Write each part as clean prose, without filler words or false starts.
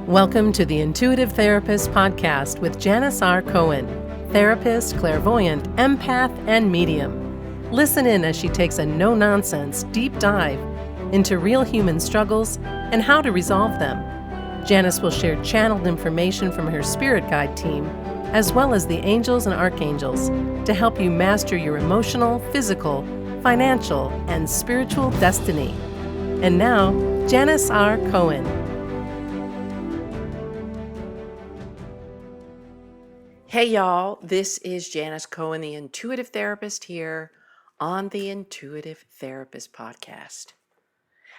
Welcome to the Intuitive Therapist Podcast with Janis R. Cohen, therapist, clairvoyant, empath, and medium. Listen in as she takes a no-nonsense deep dive into real human struggles and how to resolve them. Janis will share channeled information from her spirit guide team, as well as the angels and archangels, to help you master your emotional, physical, financial, and spiritual destiny. And now, Janis R. Cohen. Hey y'all, this is Janis Cohen, the Intuitive Therapist here on the Intuitive Therapist Podcast.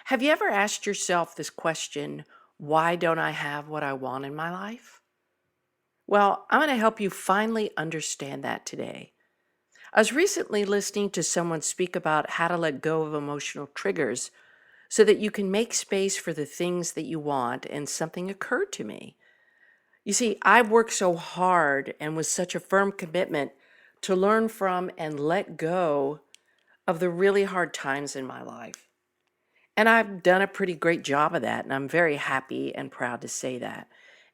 Have you ever asked yourself this question, why don't I have what I want in my life? Well, I'm going to help you finally understand that today. I was recently listening to someone speak about how to let go of emotional triggers so that you can make space for the things that you want, and something occurred to me. You see, I've worked so hard and with such a firm commitment to learn from and let go of the really hard times in my life. And I've done a pretty great job of that, and I'm very happy and proud to say that.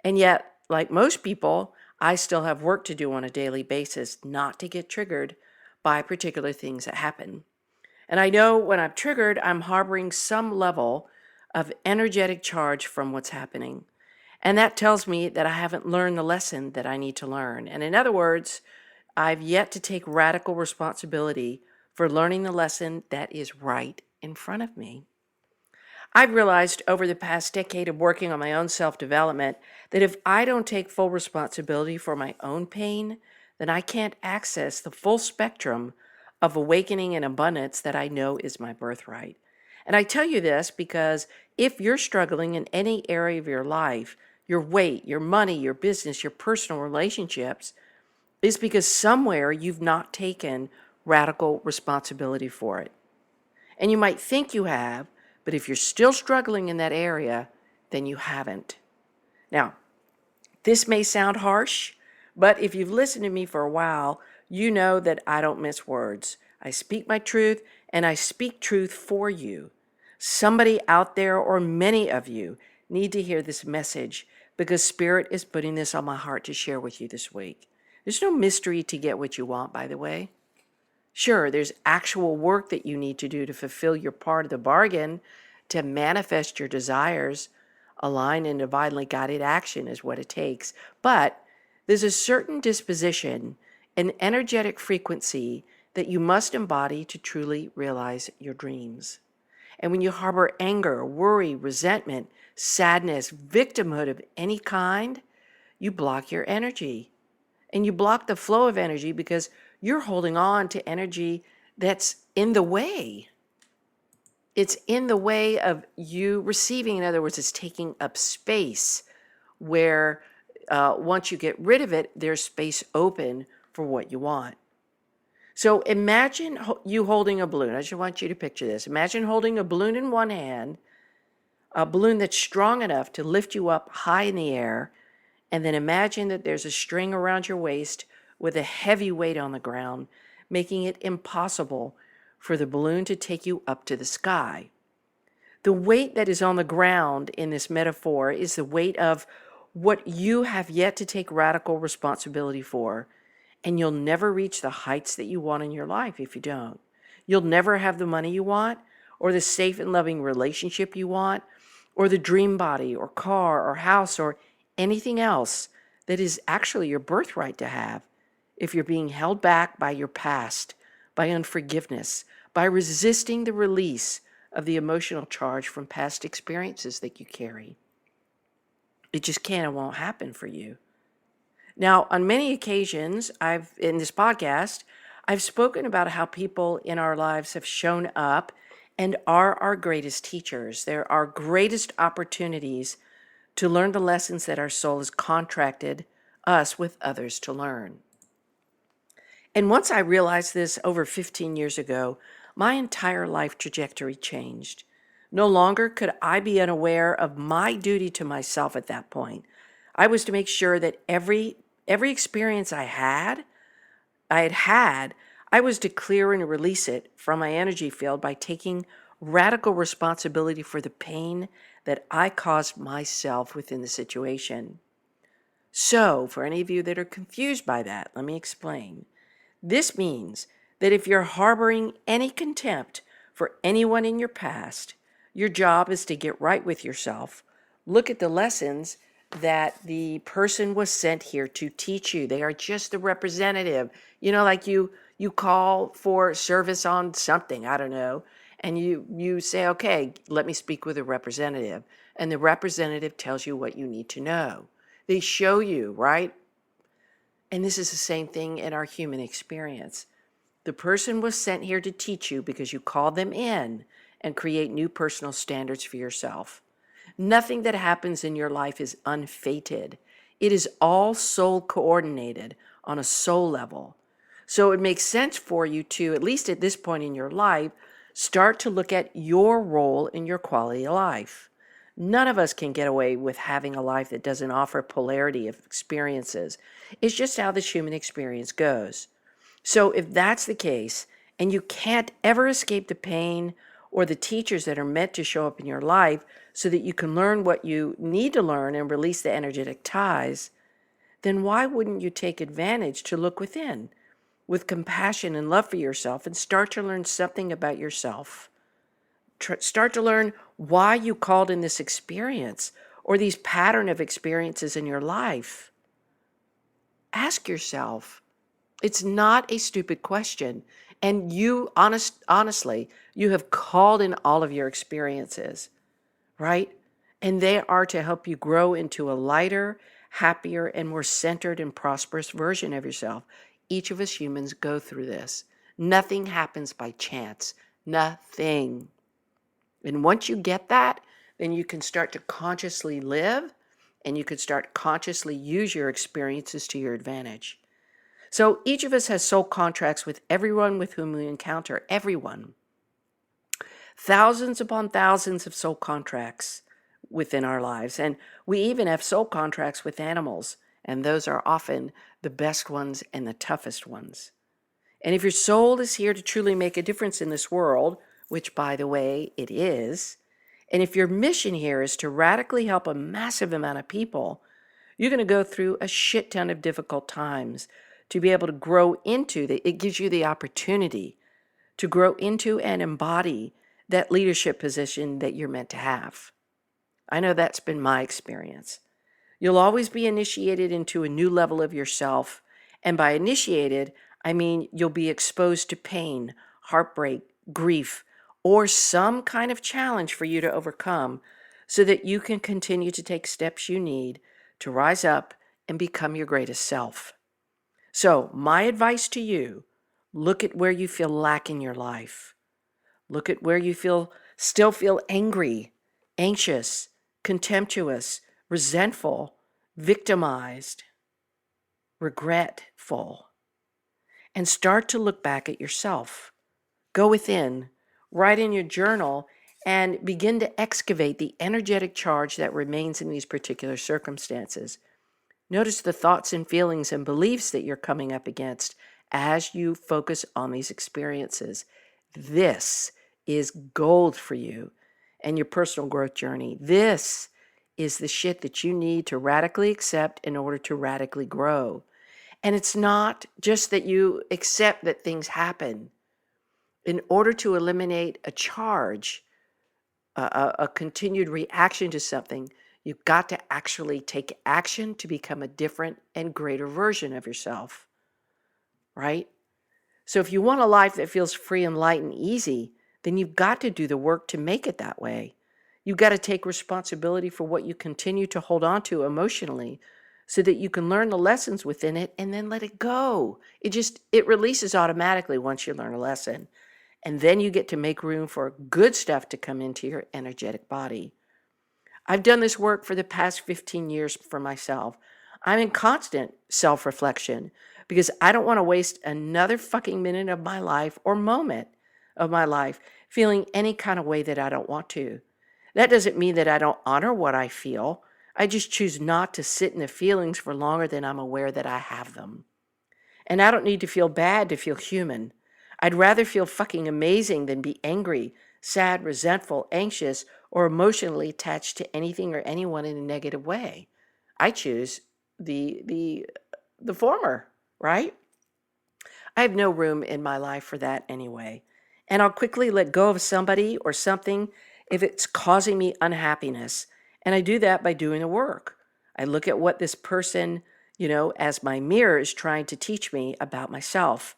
And yet, like most people, I still have work to do on a daily basis not to get triggered by particular things that happen. And I know when I'm triggered, I'm harboring some level of energetic charge from what's happening. And that tells me that I haven't learned the lesson that I need to learn. And in other words, I've yet to take radical responsibility for learning the lesson that is right in front of me. I've realized over the past decade of working on my own self-development that if I don't take full responsibility for my own pain, then I can't access the full spectrum of awakening and abundance that I know is my birthright. And I tell you this because if you're struggling in any area of your life, your weight, your money, your business, your personal relationships, is because somewhere you've not taken radical responsibility for it. And you might think you have, but if you're still struggling in that area, then you haven't. Now, this may sound harsh, but if you've listened to me for a while, you know that I don't mince words. I speak my truth, and I speak truth for you. Somebody out there, or many of you, need to hear this message because Spirit is putting this on my heart to share with you this week. There's no mystery to get what you want, by the way. Sure, there's actual work that you need to do to fulfill your part of the bargain, to manifest your desires. Aligned and divinely guided action is what it takes. But there's a certain disposition, an energetic frequency that you must embody to truly realize your dreams. And when you harbor anger, worry, resentment, sadness, victimhood of any kind, you block your energy. And you block the flow of energy because you're holding on to energy that's in the way. It's in the way of you receiving. In other words, it's taking up space where once you get rid of it, there's space open for what you want. So imagine you holding a balloon. I just want you to picture this. Imagine holding a balloon in one hand, a balloon that's strong enough to lift you up high in the air, and then imagine that there's a string around your waist with a heavy weight on the ground, making it impossible for the balloon to take you up to the sky. The weight that is on the ground in this metaphor is the weight of what you have yet to take radical responsibility for. And you'll never reach the heights that you want in your life if you don't. You'll never have the money you want, or the safe and loving relationship you want, or the dream body or car or house or anything else that is actually your birthright to have if you're being held back by your past, by unforgiveness, by resisting the release of the emotional charge from past experiences that you carry. It just can and won't happen for you. Now, on many occasions, in this podcast, I've spoken about how people in our lives have shown up and are our greatest teachers. They're our greatest opportunities to learn the lessons that our soul has contracted us with others to learn. And once I realized this over 15 years ago, my entire life trajectory changed. No longer could I be unaware of my duty to myself at that point. I was to make sure that every experience I had, I was to clear and release it from my energy field by taking radical responsibility for the pain that I caused myself within the situation. So, for any of you that are confused by that, let me explain. This means that if you're harboring any contempt for anyone in your past, your job is to get right with yourself. Look at the lessons that the person was sent here to teach you. They are just the representative. Like you call for service on something, I don't know, and you say, "Okay, let me speak with a representative." And the representative tells you what you need to know. They show you, right? And this is the same thing in our human experience. The person was sent here to teach you because you called them in and create new personal standards for yourself. Nothing that happens in your life is unfated. It is all soul coordinated on a soul level. So it makes sense for you to, at least at this point in your life, start to look at your role in your quality of life. None of us can get away with having a life that doesn't offer polarity of experiences. It's just how the human experience goes. So if that's the case, and you can't ever escape the pain or the teachers that are meant to show up in your life so that you can learn what you need to learn and release the energetic ties, then why wouldn't you take advantage to look within with compassion and love for yourself and start to learn something about yourself? Start to learn why you called in this experience or these pattern of experiences in your life. Ask yourself. It's not a stupid question. And you, honestly, you have called in all of your experiences, right? And they are to help you grow into a lighter, happier, and more centered and prosperous version of yourself. Each of us humans go through this. Nothing happens by chance. Nothing. And once you get that, then you can start to consciously live and you can start consciously use your experiences to your advantage. So each of us has soul contracts with everyone with whom we encounter, everyone. Thousands upon thousands of soul contracts within our lives. And we even have soul contracts with animals, and those are often the best ones and the toughest ones. And if your soul is here to truly make a difference in this world, which by the way, it is, and if your mission here is to radically help a massive amount of people, you're going to go through a shit ton of difficult times to be able to grow into that. It gives you the opportunity to grow into and embody that leadership position that you're meant to have. I know that's been my experience. You'll always be initiated into a new level of yourself. And by initiated, I mean you'll be exposed to pain, heartbreak, grief, or some kind of challenge for you to overcome so that you can continue to take steps you need to rise up and become your greatest self. So my advice to you, look at where you feel lack in your life. Look at where you still feel angry, anxious, contemptuous, resentful, victimized, regretful, and start to look back at yourself. Go within, write in your journal, and begin to excavate the energetic charge that remains in these particular circumstances. Notice the thoughts and feelings and beliefs that you're coming up against as you focus on these experiences. This is gold for you and your personal growth journey. This is the shit that you need to radically accept in order to radically grow. And it's not just that you accept that things happen. In order to eliminate a charge, a continued reaction to something, you've got to actually take action to become a different and greater version of yourself, right? So if you want a life that feels free and light and easy, then you've got to do the work to make it that way. You've got to take responsibility for what you continue to hold on to emotionally so that you can learn the lessons within it and then let it go. It releases automatically once you learn a lesson. And then you get to make room for good stuff to come into your energetic body. I've done this work for the past 15 years for myself. I'm in constant self-reflection because I don't want to waste another fucking minute of my life or moment of my life feeling any kind of way that I don't want to. That doesn't mean that I don't honor what I feel. I just choose not to sit in the feelings for longer than I'm aware that I have them. And I don't need to feel bad to feel human. I'd rather feel fucking amazing than be angry, sad, resentful, anxious, or emotionally attached to anything or anyone in a negative way. I choose the former, right? I have no room in my life for that anyway. And I'll quickly let go of somebody or something if it's causing me unhappiness. And I do that by doing the work. I look at what this person, as my mirror is trying to teach me about myself.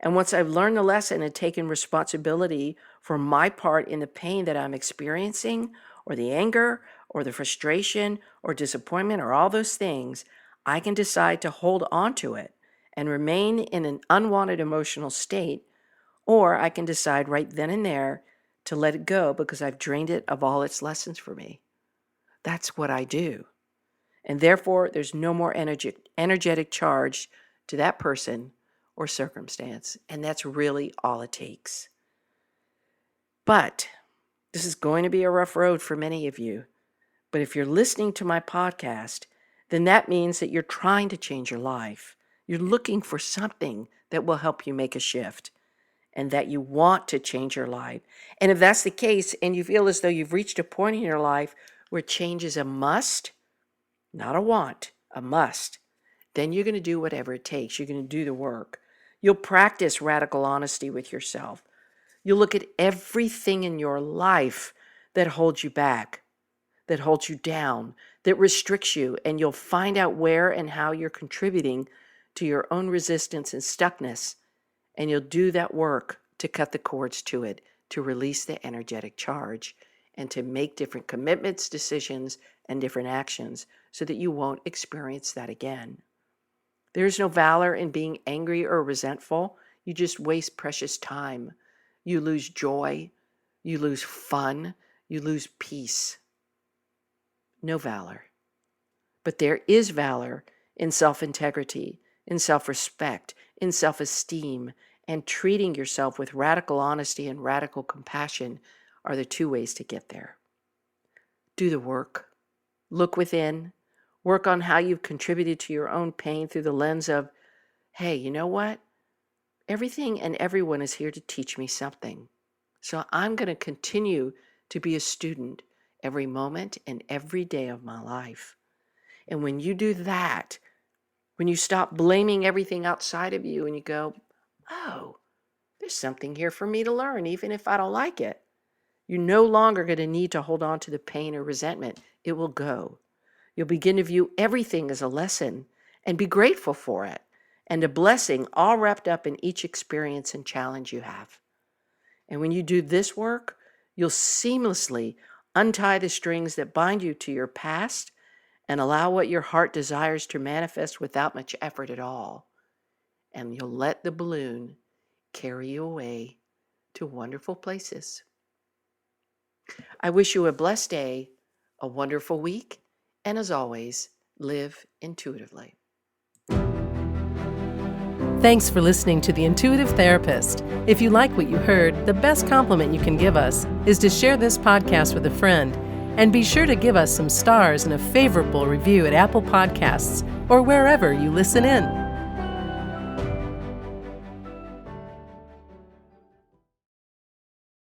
And once I've learned the lesson and taken responsibility for my part in the pain that I'm experiencing, or the anger, or the frustration, or disappointment, or all those things, I can decide to hold on to it and remain in an unwanted emotional state, or I can decide right then and there to let it go because I've drained it of all its lessons for me. That's what I do. And therefore, there's no more energetic charge to that person or circumstance. And that's really all it takes. But this is going to be a rough road for many of you. But if you're listening to my podcast, then that means that you're trying to change your life. You're looking for something that will help you make a shift and that you want to change your life. And if that's the case and you feel as though you've reached a point in your life where change is a must, not a want, a must, then you're going to do whatever it takes. You're going to do the work. You'll practice radical honesty with yourself. You'll look at everything in your life that holds you back, that holds you down, that restricts you, and you'll find out where and how you're contributing to your own resistance and stuckness, and you'll do that work to cut the cords to it, to release the energetic charge, and to make different commitments, decisions, and different actions so that you won't experience that again. There's no valor in being angry or resentful. You just waste precious time. You lose joy. You lose fun. You lose peace. No valor. But there is valor in self-integrity, in self-respect, in self-esteem, and treating yourself with radical honesty and radical compassion are the two ways to get there. Do the work. Look within. Work on how you've contributed to your own pain through the lens of, hey, you know what? Everything and everyone is here to teach me something. So I'm going to continue to be a student every moment and every day of my life. And when you do that, when you stop blaming everything outside of you and you go, oh, there's something here for me to learn, even if I don't like it. You're no longer going to need to hold on to the pain or resentment. It will go. You'll begin to view everything as a lesson and be grateful for it and a blessing all wrapped up in each experience and challenge you have. And when you do this work, you'll seamlessly untie the strings that bind you to your past and allow what your heart desires to manifest without much effort at all. And you'll let the balloon carry you away to wonderful places. I wish you a blessed day, a wonderful week, and as always, live intuitively. Thanks for listening to The Intuitive Therapist. If you like what you heard, the best compliment you can give us is to share this podcast with a friend. And be sure to give us some stars and a favorable review at Apple Podcasts or wherever you listen in.